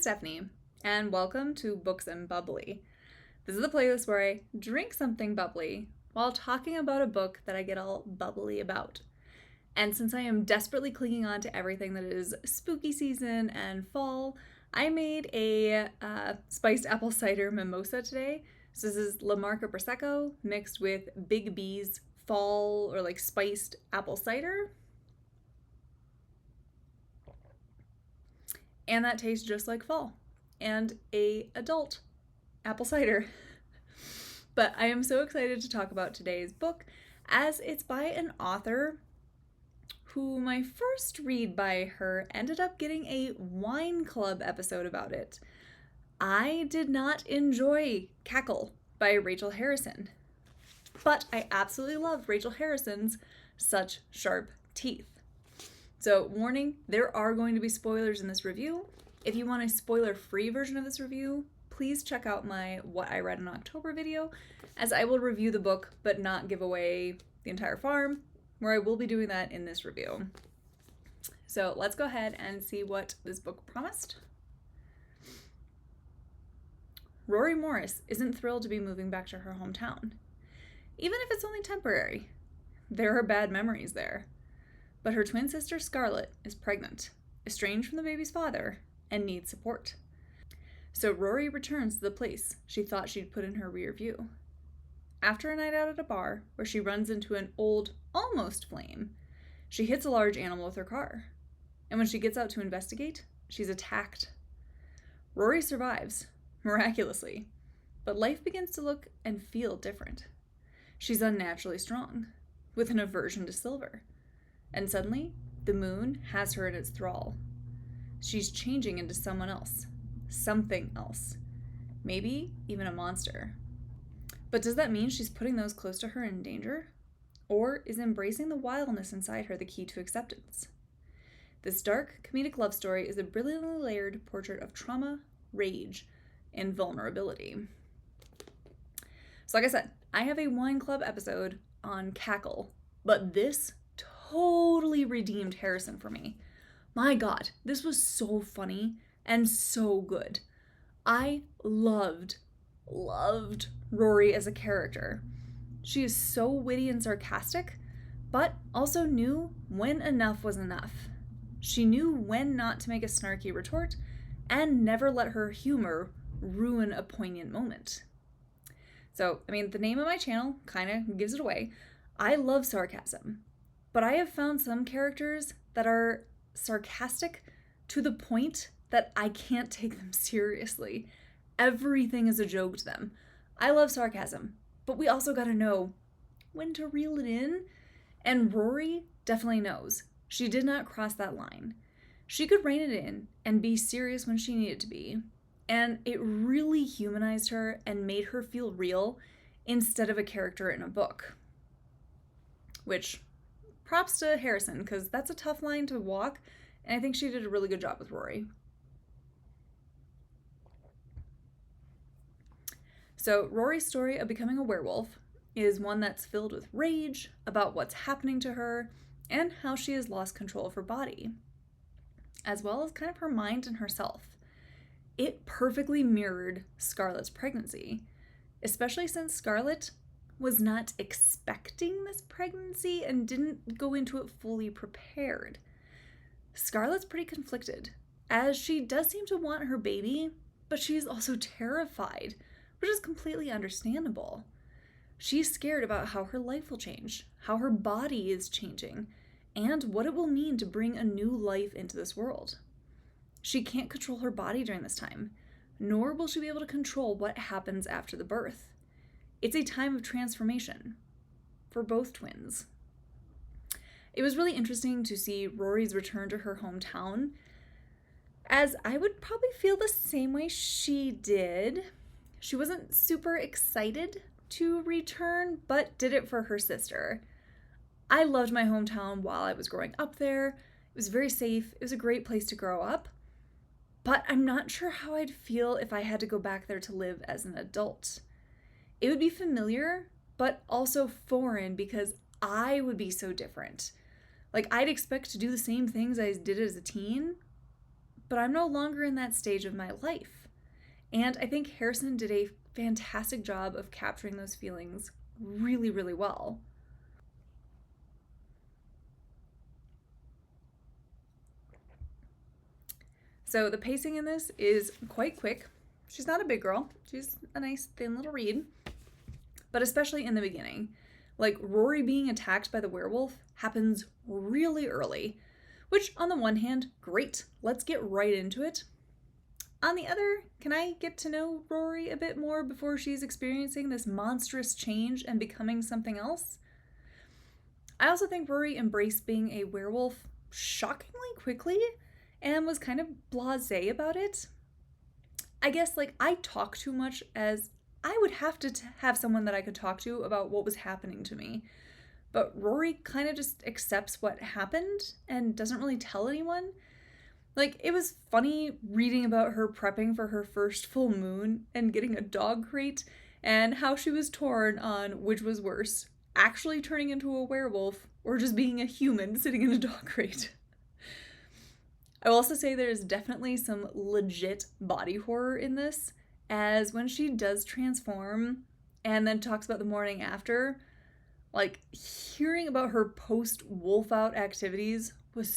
Stephanie, and welcome to Books and Bubbly. This is the playlist where I drink something bubbly while talking about a book that I get all bubbly about. And since I am desperately clinging on to everything that is spooky season and fall, I made a spiced apple cider mimosa today. So this is La Marca Prosecco mixed with Big B's fall or spiced apple cider. And that tastes just like fall and a adult apple cider. But I am so excited to talk about today's book as it's by an author who my first read by her ended up getting a wine club episode about it. I did not enjoy Cackle by Rachel Harrison, but I absolutely love Rachel Harrison's Such Sharp Teeth. So, warning, there are going to be spoilers in this review. If you want a spoiler-free version of this review, please check out my What I Read in October video, as I will review the book but not give away the entire farm, where I will be doing that in this review. So let's go ahead and see what this book promised. Rory Morris isn't thrilled to be moving back to her hometown, even if it's only temporary. There are bad memories there. But her twin sister Scarlett is pregnant, estranged from the baby's father, and needs support. So Rory returns to the place she thought she'd put in her rear view. After a night out at a bar, where she runs into an old, almost flame, she hits a large animal with her car. And when she gets out to investigate, she's attacked. Rory survives, miraculously, but life begins to look and feel different. She's unnaturally strong, with an aversion to silver. And suddenly, the moon has her in its thrall. She's changing into someone else, something else, maybe even a monster. But does that mean she's putting those close to her in danger? Or is embracing the wildness inside her the key to acceptance? This dark, comedic love story is a brilliantly layered portrait of trauma, rage, and vulnerability. So like I said, I have a wine club episode on Cackle, but this totally redeemed Harrison for me. My God, this was so funny and so good. I loved Rory as a character. She is so witty and sarcastic, but also knew when enough was enough. She knew when not to make a snarky retort and never let her humor ruin a poignant moment. So, the name of my channel kind of gives it away. I love sarcasm. But I have found some characters that are sarcastic to the point that I can't take them seriously. Everything is a joke to them. I love sarcasm, but we also gotta know when to reel it in. And Rory definitely knows. She did not cross that line. She could rein it in and be serious when she needed to be. And it really humanized her and made her feel real instead of a character in a book. Which, props to Harrison, because that's a tough line to walk, and I think she did a really good job with Rory. So Rory's story of becoming a werewolf is one that's filled with rage about what's happening to her and how she has lost control of her body, as well as kind of her mind and herself. It perfectly mirrored Scarlett's pregnancy, especially since Scarlett was not expecting this pregnancy and didn't go into it fully prepared. Scarlett's pretty conflicted, as she does seem to want her baby, but she's also terrified, which is completely understandable. She's scared about how her life will change, how her body is changing, and what it will mean to bring a new life into this world. She can't control her body during this time, nor will she be able to control what happens after the birth. It's a time of transformation for both twins. It was really interesting to see Rory's return to her hometown, as I would probably feel the same way she did. She wasn't super excited to return, but did it for her sister. I loved my hometown while I was growing up there. It was very safe. It was a great place to grow up. But I'm not sure how I'd feel if I had to go back there to live as an adult. It would be familiar, but also foreign because I would be so different. I'd expect to do the same things I did as a teen, but I'm no longer in that stage of my life. And I think Harrison did a fantastic job of capturing those feelings really, really well. So the pacing in this is quite quick. She's not a big girl. She's a nice, thin little read. But especially in the beginning. Like, Rory being attacked by the werewolf happens really early, which on the one hand, great. Let's get right into it. On the other, can I get to know Rory a bit more before she's experiencing this monstrous change and becoming something else? I also think Rory embraced being a werewolf shockingly quickly and was kind of blasé about it. I guess, like, I talk too much, as I would have to have someone that I could talk to about what was happening to me. But Rory kind of just accepts what happened and doesn't really tell anyone. Like, it was funny reading about her prepping for her first full moon and getting a dog crate, and how she was torn on which was worse, actually turning into a werewolf or just being a human sitting in a dog crate. I will also say there's definitely some legit body horror in this, as when she does transform and then talks about the morning after, like, hearing about her post-wolf out activities was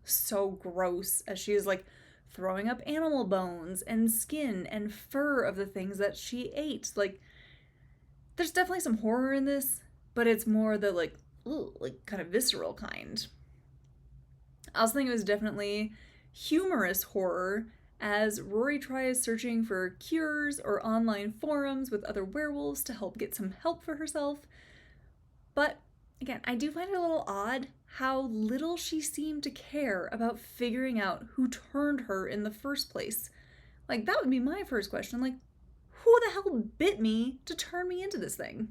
so gross, as she is, like, throwing up animal bones and skin and fur of the things that she ate. Like, there's definitely some horror in this, but it's more the, like, ooh, like, kind of visceral kind. I also think it was definitely humorous horror, as Rory tries searching for cures or online forums with other werewolves to help get some help for herself. But again, I do find it a little odd how little she seemed to care about figuring out who turned her in the first place. Like, that would be my first question. Like, who the hell bit me to turn me into this thing?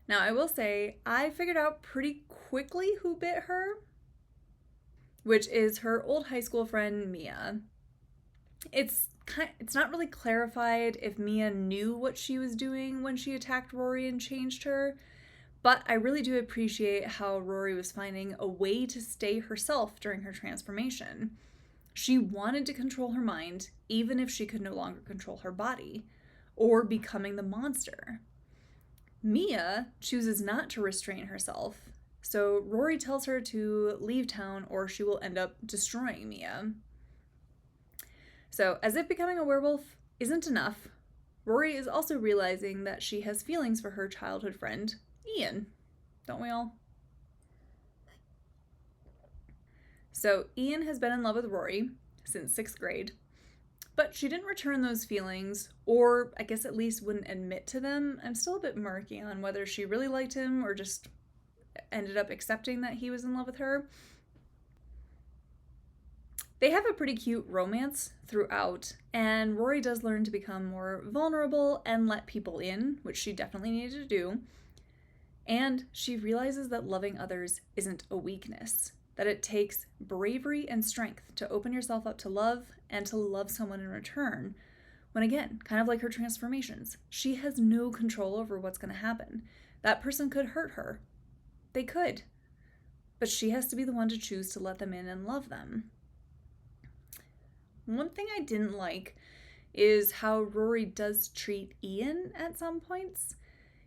Now, I will say, I figured out pretty quickly who bit her, which is her old high school friend, Mia. It's not really clarified if Mia knew what she was doing when she attacked Rory and changed her, but I really do appreciate how Rory was finding a way to stay herself during her transformation. She wanted to control her mind, even if she could no longer control her body, or becoming the monster. Mia chooses not to restrain herself, so Rory tells her to leave town or she will end up destroying Mia. So, as if becoming a werewolf isn't enough, Rory is also realizing that she has feelings for her childhood friend, Ian. Don't we all? So, Ian has been in love with Rory since 6th grade, but she didn't return those feelings, or I guess at least wouldn't admit to them. I'm still a bit murky on whether she really liked him or just ended up accepting that he was in love with her. They have a pretty cute romance throughout, and Rory does learn to become more vulnerable and let people in, which she definitely needed to do. And she realizes that loving others isn't a weakness, that it takes bravery and strength to open yourself up to love and to love someone in return. When again, kind of like her transformations, she has no control over what's going to happen. That person could hurt her. They could. But she has to be the one to choose to let them in and love them. One thing I didn't like is how Rory does treat Ian at some points.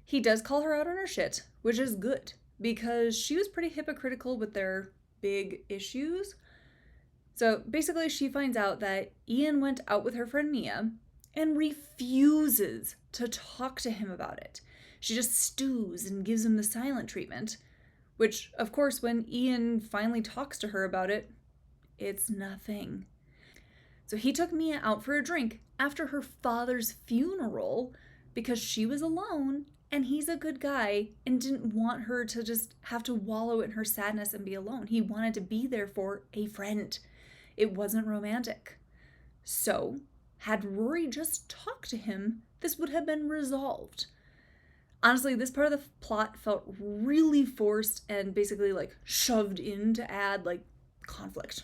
He does call her out on her shit, which is good, because she was pretty hypocritical with their big issues. So basically, she finds out that Ian went out with her friend Mia and refuses to talk to him about it. She just stews and gives him the silent treatment, which, of course, when Ian finally talks to her about it, it's nothing. So he took Mia out for a drink after her father's funeral because she was alone and he's a good guy and didn't want her to just have to wallow in her sadness and be alone. He wanted to be there for a friend. It wasn't romantic. So, had Rory just talked to him, this would have been resolved. Honestly, this part of the plot felt really forced and basically like shoved in to add like conflict.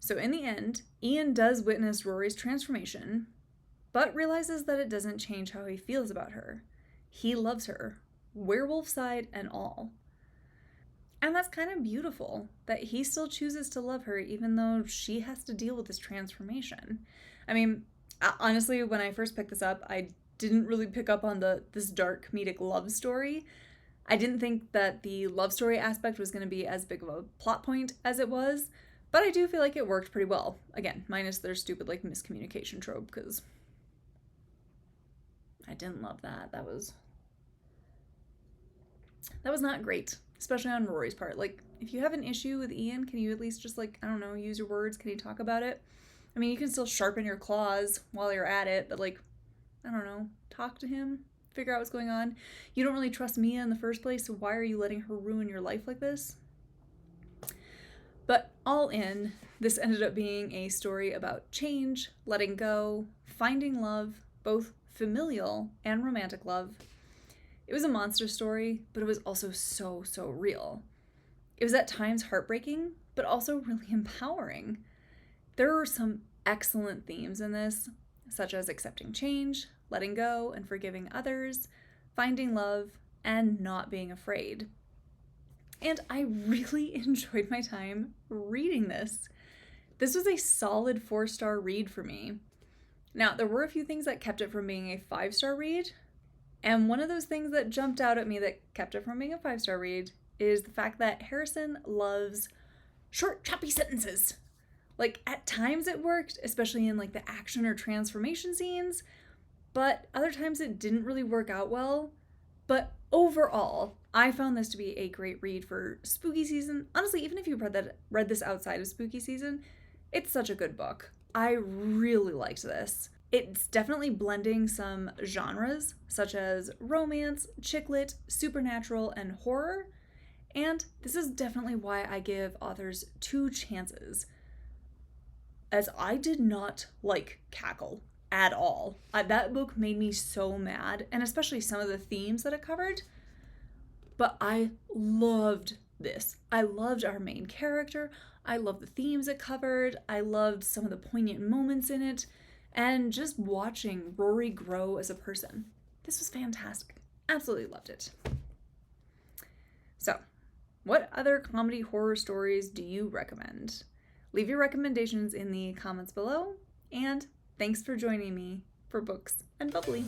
So in the end, Ian does witness Rory's transformation, but realizes that it doesn't change how he feels about her. He loves her, werewolf side and all. And that's kind of beautiful, that he still chooses to love her even though she has to deal with this transformation. I mean, honestly, when I first picked this up, I didn't really pick up on this dark comedic love story. I didn't think that the love story aspect was going to be as big of a plot point as it was, but I do feel like it worked pretty well. Again, minus their stupid like miscommunication trope, because I didn't love that. That was not great, especially on Rory's part. Like, if you have an issue with Ian, can you at least just, like, I don't know, use your words? Can you talk about it? I mean, you can still sharpen your claws while you're at it, but, like, I don't know, talk to him, figure out what's going on. You don't really trust Mia in the first place, so why are you letting her ruin your life like this? But all in, this ended up being a story about change, letting go, finding love, both familial and romantic love. It was a monster story, but it was also so, so real. It was at times heartbreaking, but also really empowering. There were some excellent themes in this, such as accepting change, letting go and forgiving others, finding love, and not being afraid. And I really enjoyed my time reading this. This was a solid 4-star read for me. Now, there were a few things that kept it from being a 5-star read, and one of those things that jumped out at me that kept it from being a 5-star read is the fact that Harrison loves short, choppy sentences. Like, at times it worked, especially in like the action or transformation scenes, but other times it didn't really work out well. But overall, I found this to be a great read for spooky season. Honestly, even if you read this outside of spooky season, it's such a good book. I really liked this. It's definitely blending some genres, such as romance, chick lit, supernatural, and horror. And this is definitely why I give authors 2 chances, as I did not like Cackle at all. That book made me so mad, and especially some of the themes that it covered. But I loved this. I loved our main character. I loved the themes it covered. I loved some of the poignant moments in it. And just watching Rory grow as a person. This was fantastic. Absolutely loved it. So, what other comedy horror stories do you recommend? Leave your recommendations in the comments below, and thanks for joining me for Books and Bubbly.